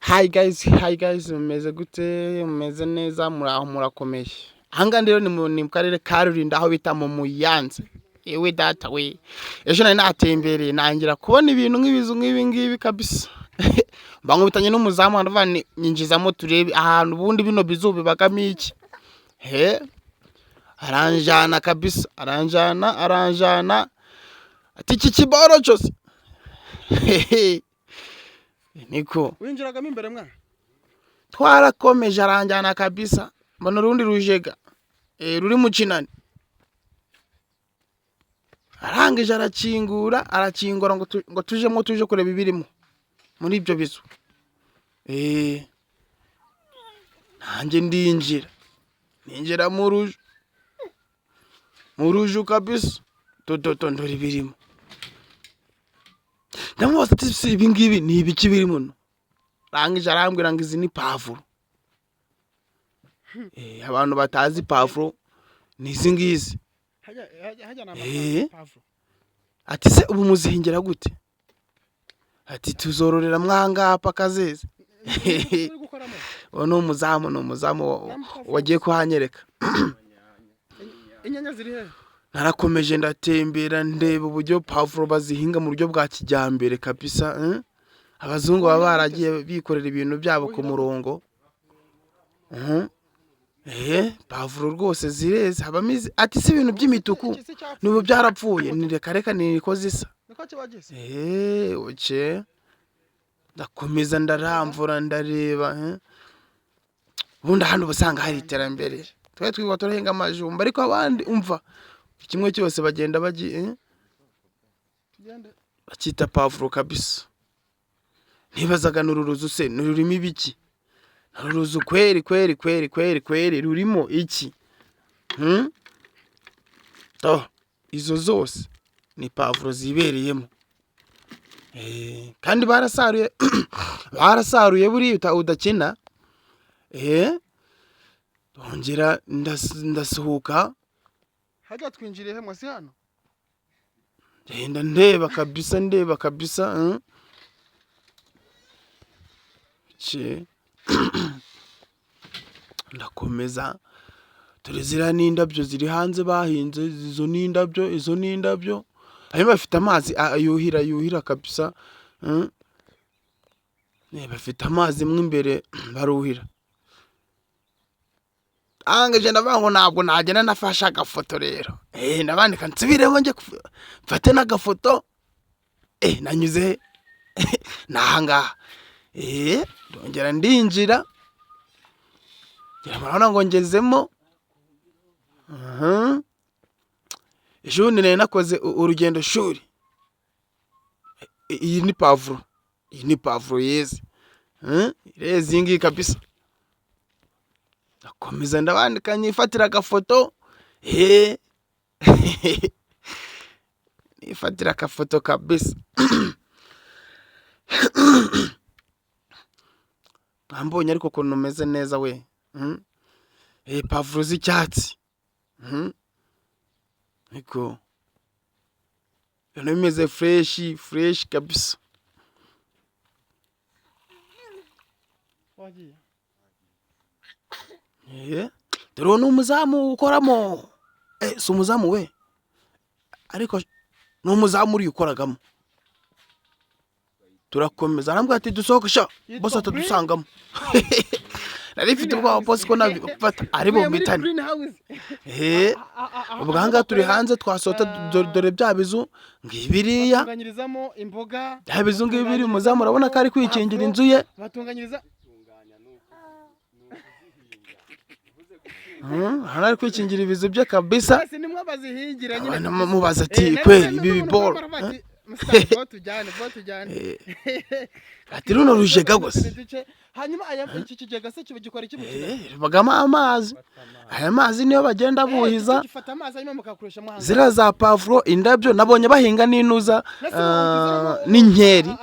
Hi guys, mumeze gute? Mumeze neza, muraho murakomeye. Ahanga rero ni mu karere ka Rulindo aho bita mu Muyanza. Ewe data we. Ejo nari natembereye nangira kubona ibintu nk'ibizu nk'ibi kabisa. Bankubitanye n'umuzamu ndavani nyinjizamo turebe ahantu ubundi bino bizu bibagamo iki. Aranjana kabisa, aranjana. Ati iki kiboro cyose. Niko winjiragamo imbere mwana twarakomeje aranjana kabisa mbona urundi rujega ruri mu kinani arangije arakingura ngo tuje kureba ibirimo muri ibyo bizu nanjye ninjira mu ruju kabisa ndora ibirimo ndamubaza ati ibi ngibi ni ibiki biri muno rangije arambwira ngo izi ni pavuro abantu batazi pavuro ni izi ngizi ati se ubu muzihingira gute ati tuzororera mwanga paka zeze ni umuzamu wagiye kuhanyereka inyanya ziri he narakomeje ndatembera ndeba uburyo pavuro bazihinga mu buryo bwa kijyambere kabisa abazungu baba baragiye bikorera ibintu byabo ku murongo pavuro rwose zireze habamize ati si ibintu by'imituku n'ubu byarapfuye reka niko zisa oke ndakomeza ndaramvura ndareba ubundi ahantu usanga hari iterambere twari twiba turahinga amajumba ariko abandi umva kimwe cyose bagenda bakita pavuro kabisa ntibazaga n'ururuzu se nururimo ibiki n'ururuzu kweri rurimo iki izo zose ni pavuro zibereyemo kandi barasaruye buriya udakina ndongera ndasuhuka hajya twinjiriye he mwasi hano ndeba kabisa ndakomeza turezira n'indabyo ziri hanze bahinze izo n'indabyo ayo bafite amazi yuhira kabisa bafite amazi mo imbere baruhira angeje ndavango ntabwo nagenda nafasha agafoto rero nabandika nsubiremo nje mfate n'agafoto nanyuze nahanga ndongera ndinjira murabona ngo ngezemo ejo nari nakoze urugendo shuri iyi ni pavuro yeze irezi ngiyi kabisa ndakomeza ndabandika nyifatira agafoto nifatira akafoto kabisa mbonye ariko ukuntu umeze neza we pavuro z'icyatsi niko bimeze fresh kabisa dore ni umuzamu ukoramo si umuzamu we ariko ni umuzamu uri ukoragamo turakomeza arambwira ati dusohoke sha bose atadusangamo nari mfite ubwoba bose ko nabifata ari bumitane ubwanga turi hanze twasohota dore bya bizu ngibiriya batunganyirizamo imboga bya bizu ngibiri umuzamu urabona ko ari kwikingira inzu ye batunganyiriza hano ari kwikingira ibizu bye kabisa basi nimwe bazihingira nyine mubaza ati kweli ibi biboro tujyane ati runo rujega gusa hanyuma iki kigega se kiba gikora iki mu kigega bagamo amazi aya mazi niyo bagenda buhiza gifata amazi hanyuma mukakoresha mu hanze zira za pavuro indabyo nabonye bahinga n'inuza n'inkeri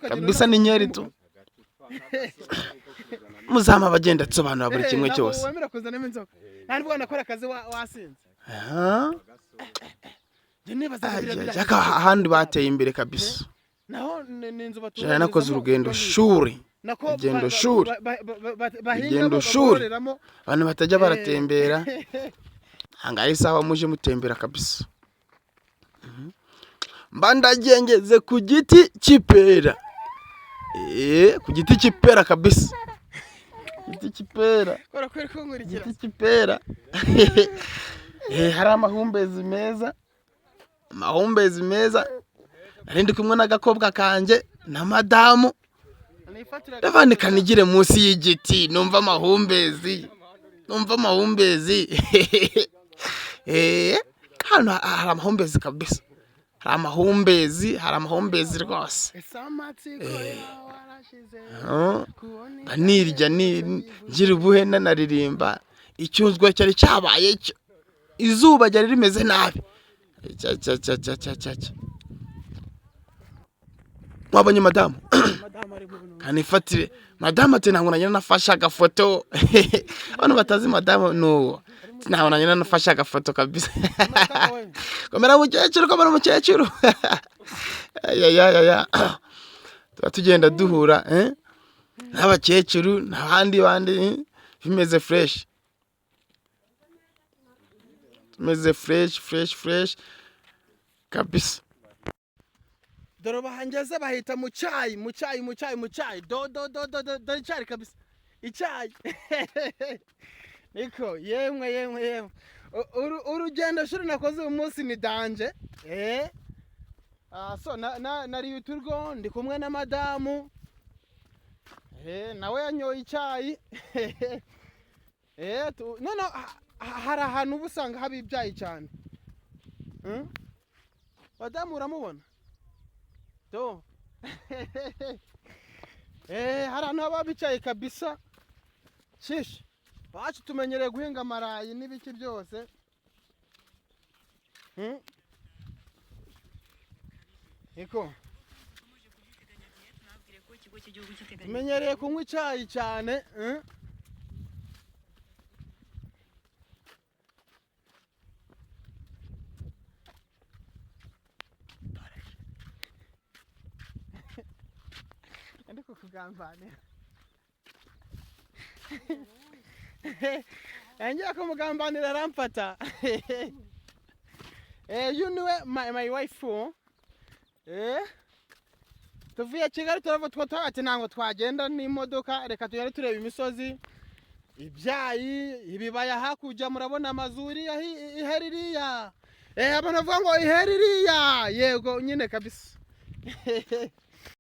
kabisa n'inkeri tu muzama bagenda tsobanura buri kimwe cyose wemera kuzanamo inzoka nandi bwana akora akazi wasinze ahandi bateye imbere kabisa naho n'inzu nakoze urugendo shuri nako Urugendo shuri. bahingamo shuri. bagororeramo Abantu batajya baratembera hanga ari sawa muje mutembera kabisa. Mba ndagengeze ku giti cy'ipera. Ku giti cy'ipera kabisa. Igiti cy'ipera. kora kweri ko nkurikira Igiti cy'ipera. Hari amahumbezi meza. Amahumbezi meza. Narindi kumwe n'agakobwa kanje na madamu. Davani kanigire munsi y'igiti numva amahumbezi. Numva amahumbezi. Hano hari amahumbezi kabisa. Hari amahumbezi rwose. Nirya ngira ubuhena naririmba icyuzwa cyari cyabaye cyo. Izuba ryari rimeze nabi. Mwabonye madamu? Kanifatire. Madamu ati ntabwo nanyina nafasha agafoto. Abantu batazi madamu no. Ntabwo nanyina nafasha agafoto kabisa. Komera mukecuru. Ya. Tugenda duhura n'abakecuru n'abandi bimeze fresh. Tumeze fresh kabisa. Dore bahangeze bahita mu cyayi do icyayi kabisa icyayi niko yemwe urugendo shuri nakoze uyu munsi ni danje so nari uturgo ndi kumwe na madamu nawe yanyoye icyayi none hari ahantu uba usanga haba ibyayi cyane madamu uramubona to hari ahantu haba bicaye kabisa shishi bacu tumenyereye guhinga amarayi n'ibiki byose niko tumenyereye kunywa icyayi cyane ndiko kugambanira ngiye kumugambanira aramfata you know my wife tuvuye Kigali turavuga ati ntango twagenda n'imodoka reka tugende tureba imisozi ibyayi ibibaya hakurya murabona amazuri iheririya abantu bavuga ngo iheririya yego nyine kabisa